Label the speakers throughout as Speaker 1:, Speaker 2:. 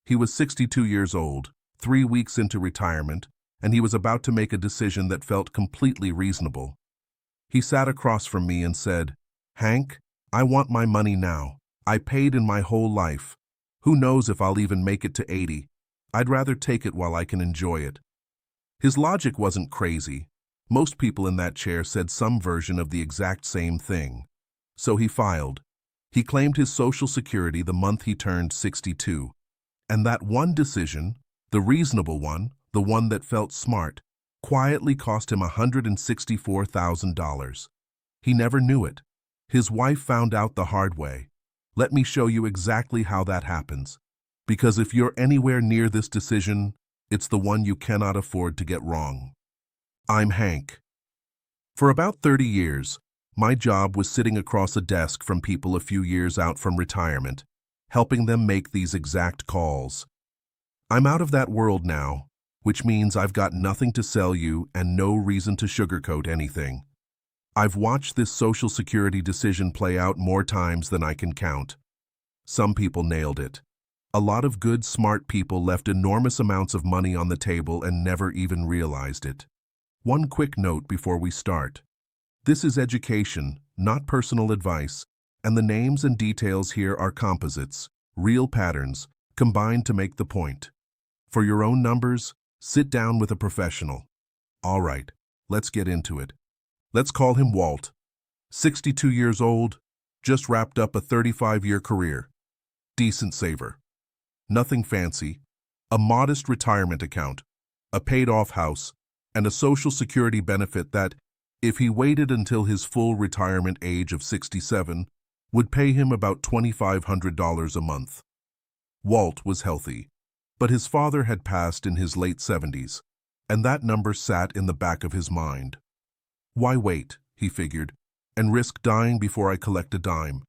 Speaker 1: He was 62 years old, 3 weeks into retirement, and he was about to make a decision that felt completely reasonable. He sat across from me and said, "Hank, I want my money now. I paid in my whole life. Who knows if I'll even make it to 80. I'd rather take it while I can enjoy it." His logic wasn't crazy. Most people in that chair said some version of the exact same thing. So he filed. He claimed his Social Security the month he turned 62. And that one decision, the reasonable one, the one that felt smart, quietly cost him $164,000. He never knew it. His wife found out the hard way. Let me show you exactly how that happens. Because if you're anywhere near this decision, it's the one you cannot afford to get wrong. I'm Hank. For about 30 years, my job was sitting across a desk from people a few years out from retirement, helping them make these exact calls. I'm out of that world now, which means I've got nothing to sell you and no reason to sugarcoat anything. I've watched this Social Security decision play out more times than I can count. Some people nailed it. A lot of good, smart people left enormous amounts of money on the table and never even realized it. One quick note before we start. This is education, not personal advice, and the names and details here are composites, real patterns, combined to make the point. For your own numbers, sit down with a professional. All right, let's get into it. Let's call him Walt. 62 years old, just wrapped up a 35-year career. Decent saver. Nothing fancy. A modest retirement account, a paid-off house, and a Social Security benefit that, if he waited until his full retirement age of 67, would pay him about $2,500 a month. Walt was healthy, but his father had passed in his late 70s, and that number sat in the back of his mind. Why wait, he figured, and risk dying before I collect a dime?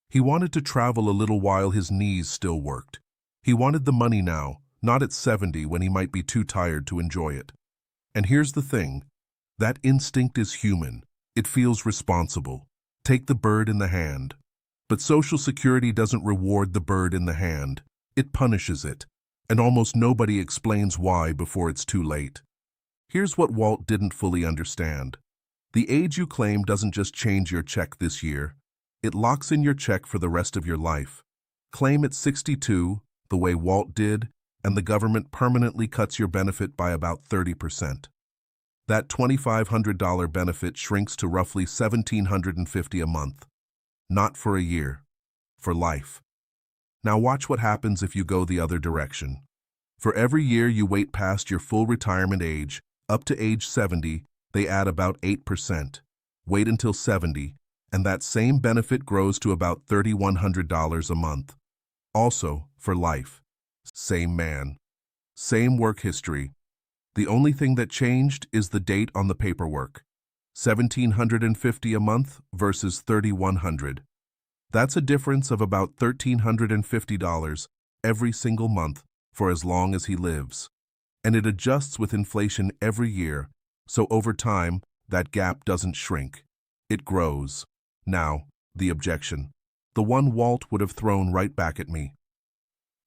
Speaker 1: He wanted to travel a little while his knees still worked. He wanted the money now, not at 70 when he might be too tired to enjoy it. And here's the thing. That instinct is human. It feels responsible. Take the bird in the hand. But Social Security doesn't reward the bird in the hand. It punishes it. And almost nobody explains why before it's too late. Here's what Walt didn't fully understand. The age you claim doesn't just change your check this year. It locks in your check for the rest of your life. Claim at 62, the way Walt did, and the government permanently cuts your benefit by about 30%. That $2,500 benefit shrinks to roughly $1,750 a month. Not for a year, for life. Now watch what happens if you go the other direction. For every year you wait past your full retirement age, up to age 70, they add about 8%. Wait until 70, and that same benefit grows to about $3,100 a month. Also, for life. Same man. Same work history. The only thing that changed is the date on the paperwork. $1,750 a month versus $3,100. That's a difference of about $1,350 every single month for as long as he lives. And it adjusts with inflation every year, so over time, that gap doesn't shrink. It grows. Now, the objection. The one Walt would have thrown right back at me.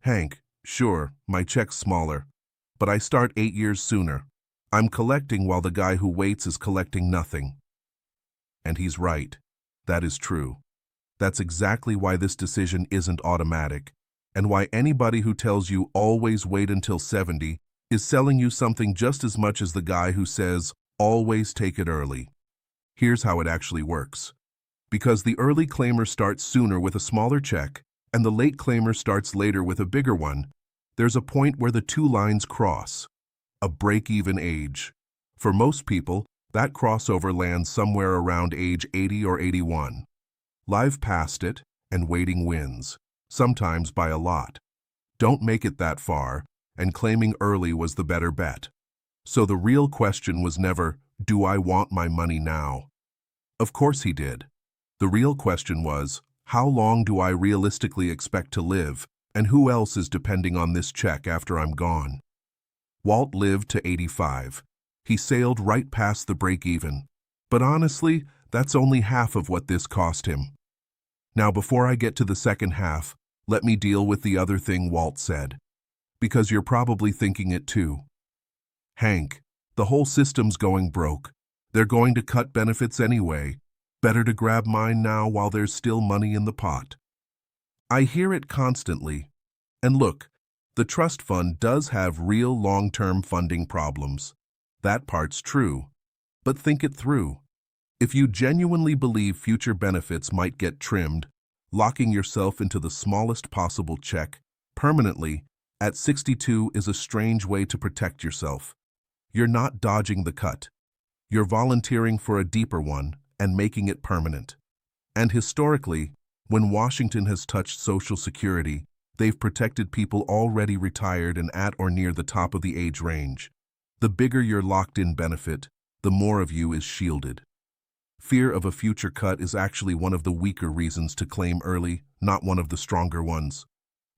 Speaker 1: Hank, sure, my check's smaller, but I start 8 years sooner. I'm collecting while the guy who waits is collecting nothing. And he's right. That is true. That's exactly why this decision isn't automatic, and why anybody who tells you always wait until 70 is selling you something just as much as the guy who says always take it early. Here's how it actually works. Because the early claimer starts sooner with a smaller check, and the late claimer starts later with a bigger one, there's a point where the two lines cross. A break-even age. For most people, that crossover lands somewhere around age 80 or 81. Live past it, and waiting wins, sometimes by a lot. Don't make it that far, and claiming early was the better bet. So the real question was never, do I want my money now? Of course he did. The real question was, how long do I realistically expect to live, and who else is depending on this check after I'm gone? Walt lived to 85. He sailed right past the break-even. But honestly, that's only half of what this cost him. Now, before I get to the second half, let me deal with the other thing Walt said. Because you're probably thinking it too. Hank, the whole system's going broke. They're going to cut benefits anyway. Better to grab mine now while there's still money in the pot. I hear it constantly. And look, the trust fund does have real long-term funding problems. That part's true. But think it through. If you genuinely believe future benefits might get trimmed, locking yourself into the smallest possible check, permanently, at 62 is a strange way to protect yourself. You're not dodging the cut. You're volunteering for a deeper one and making it permanent. And historically, when Washington has touched Social Security, they've protected people already retired and at or near the top of the age range. The bigger your locked-in benefit, the more of you is shielded. Fear of a future cut is actually one of the weaker reasons to claim early, not one of the stronger ones.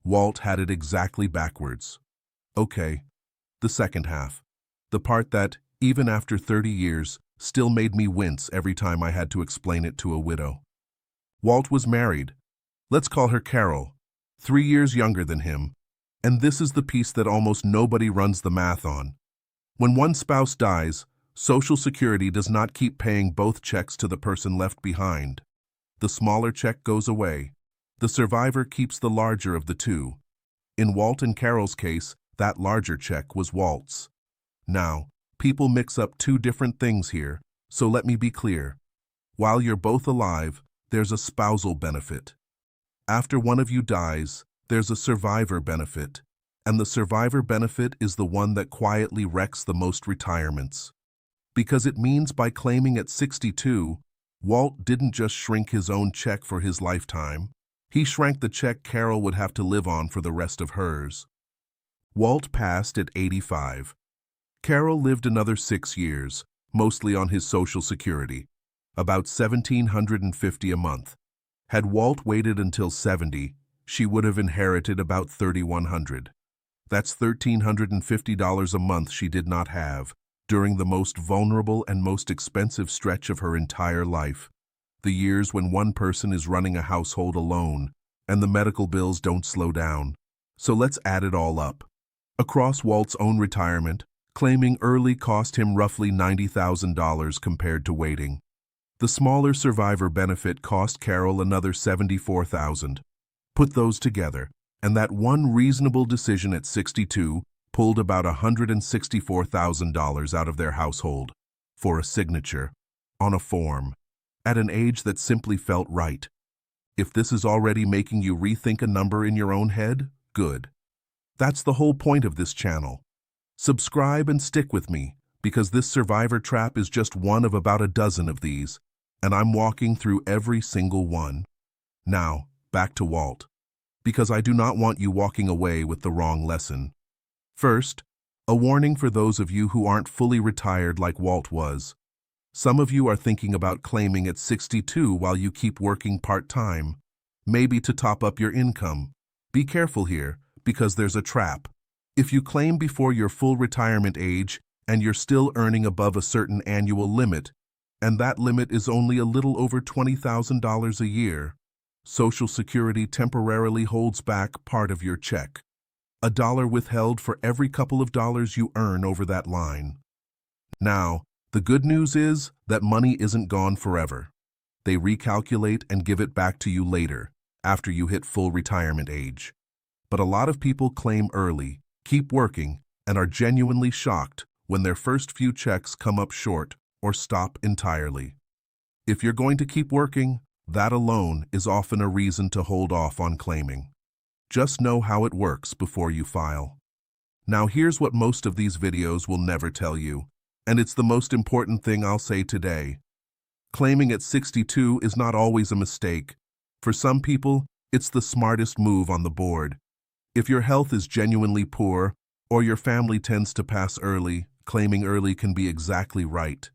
Speaker 1: Walt had it exactly backwards. Okay, the second half. The part that, even after 30 years, still made me wince every time I had to explain it to a widow. Walt was married. Let's call her Carol, 3 years younger than him. And this is the piece that almost nobody runs the math on. When one spouse dies, Social Security does not keep paying both checks to the person left behind. The smaller check goes away. The survivor keeps the larger of the two. In Walt and Carol's case, that larger check was Walt's. Now, people mix up two different things here, so let me be clear. While you're both alive, there's a spousal benefit. After one of you dies, there's a survivor benefit. And the survivor benefit is the one that quietly wrecks the most retirements. Because it means by claiming at 62, Walt didn't just shrink his own check for his lifetime. He shrank the check Carol would have to live on for the rest of hers. Walt passed at 85. Carol lived another 6 years, mostly on his Social Security, about $1,750 a month. Had Walt waited until 70, she would have inherited about $3,100. That's $1,350 a month she did not have, during the most vulnerable and most expensive stretch of her entire life. The years when one person is running a household alone, and the medical bills don't slow down. So let's add it all up. Across Walt's own retirement, claiming early cost him roughly $90,000 compared to waiting. The smaller survivor benefit cost Carol another $74,000. Put those together, and that one reasonable decision at 62 pulled about $164,000 out of their household for a signature on a form at an age that simply felt right. If this is already making you rethink a number in your own head, good. That's the whole point of this channel. Subscribe and stick with me, because this survivor trap is just one of about a dozen of these, and I'm walking through every single one. Now, back to Walt, because I do not want you walking away with the wrong lesson. First, a warning for those of you who aren't fully retired like Walt was. Some of you are thinking about claiming at 62 while you keep working part-time, maybe to top up your income. Be careful here, because there's a trap. If you claim before your full retirement age and you're still earning above a certain annual limit, and that limit is only a little over $20,000 a year, Social Security temporarily holds back part of your check. $1 withheld for every couple of dollars you earn over that line. Now, the good news is that money isn't gone forever. They recalculate and give it back to you later, after you hit full retirement age. But a lot of people claim early, keep working, and are genuinely shocked when their first few checks come up short or stop entirely. If you're going to keep working, that alone is often a reason to hold off on claiming. Just know how it works before you file. Now here's what most of these videos will never tell you, and it's the most important thing I'll say today. Claiming at 62 is not always a mistake. For some people, it's the smartest move on the board. If your health is genuinely poor, or your family tends to pass early, claiming early can be exactly right.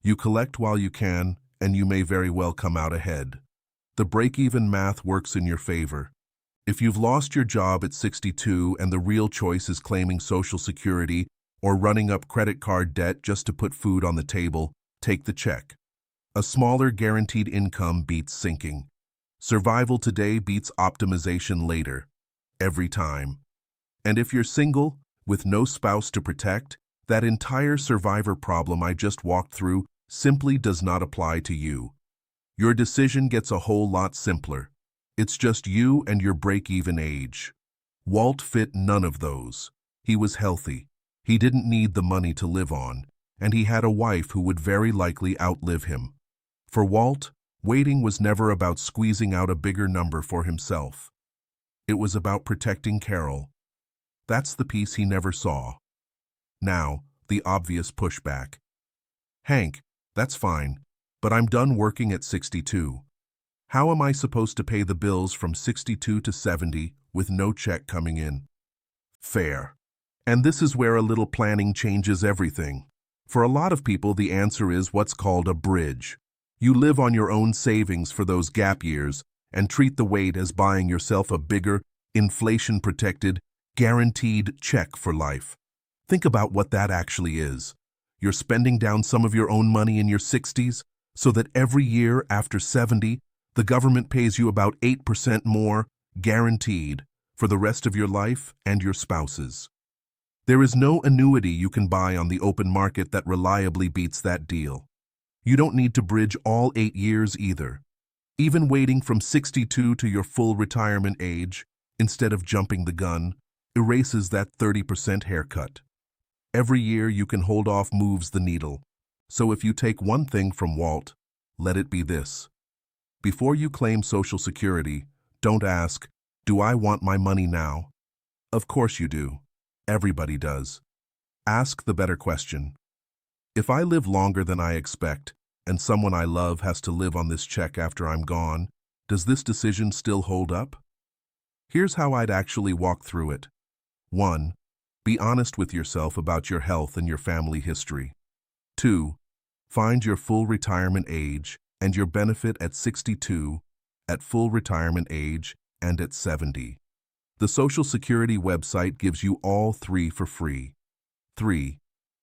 Speaker 1: You collect while you can, and you may very well come out ahead. The break-even math works in your favor. If you've lost your job at 62 and the real choice is claiming Social Security or running up credit card debt just to put food on the table, take the check. A smaller guaranteed income beats sinking. Survival today beats optimization later. Every time. And if you're single, with no spouse to protect, that entire survivor problem I just walked through simply does not apply to you. Your decision gets a whole lot simpler. It's just you and your break-even age. Walt fit none of those. He was healthy. He didn't need the money to live on, and he had a wife who would very likely outlive him. For Walt, waiting was never about squeezing out a bigger number for himself. It was about protecting Carol. That's the piece he never saw. Now, the obvious pushback. Hank, that's fine, but I'm done working at 62. How am I supposed to pay the bills from 62 to 70 with no check coming in? Fair. And this is where a little planning changes everything. For a lot of people, the answer is what's called a bridge. You live on your own savings for those gap years and treat the wait as buying yourself a bigger, inflation-protected, guaranteed check for life. Think about what that actually is. You're spending down some of your own money in your 60s so that every year after 70, the government pays you about 8% more, guaranteed, for the rest of your life and your spouse's. There is no annuity you can buy on the open market that reliably beats that deal. You don't need to bridge all 8 years either. Even waiting from 62 to your full retirement age, instead of jumping the gun, erases that 30% haircut. Every year you can hold off moves the needle. So if you take one thing from Walt, let it be this. Before you claim Social Security, don't ask, do I want my money now? Of course you do. Everybody does. Ask the better question. If I live longer than I expect, and someone I love has to live on this check after I'm gone, does this decision still hold up? Here's how I'd actually walk through it. 1. Be honest with yourself about your health and your family history. 2. Find your full retirement age and your benefit at 62, at full retirement age, and at 70. The Social Security website gives you all three for free. 3.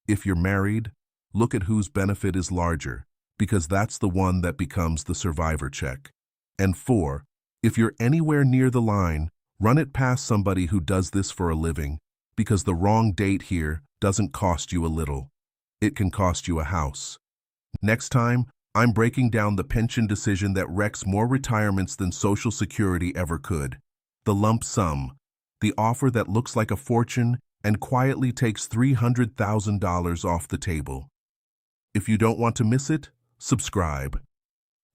Speaker 1: If you're married, look at whose benefit is larger, because that's the one that becomes the survivor check. And 4. If you're anywhere near the line, run it past somebody who does this for a living, because the wrong date here doesn't cost you a little. It can cost you a house. Next time, I'm breaking down the pension decision that wrecks more retirements than Social Security ever could. The lump sum, the offer that looks like a fortune and quietly takes $300,000 off the table. If you don't want to miss it, subscribe.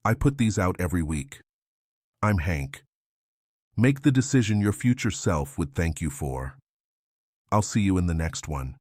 Speaker 1: I put these out every week. I'm Hank. Make the decision your future self would thank you for. I'll see you in the next one.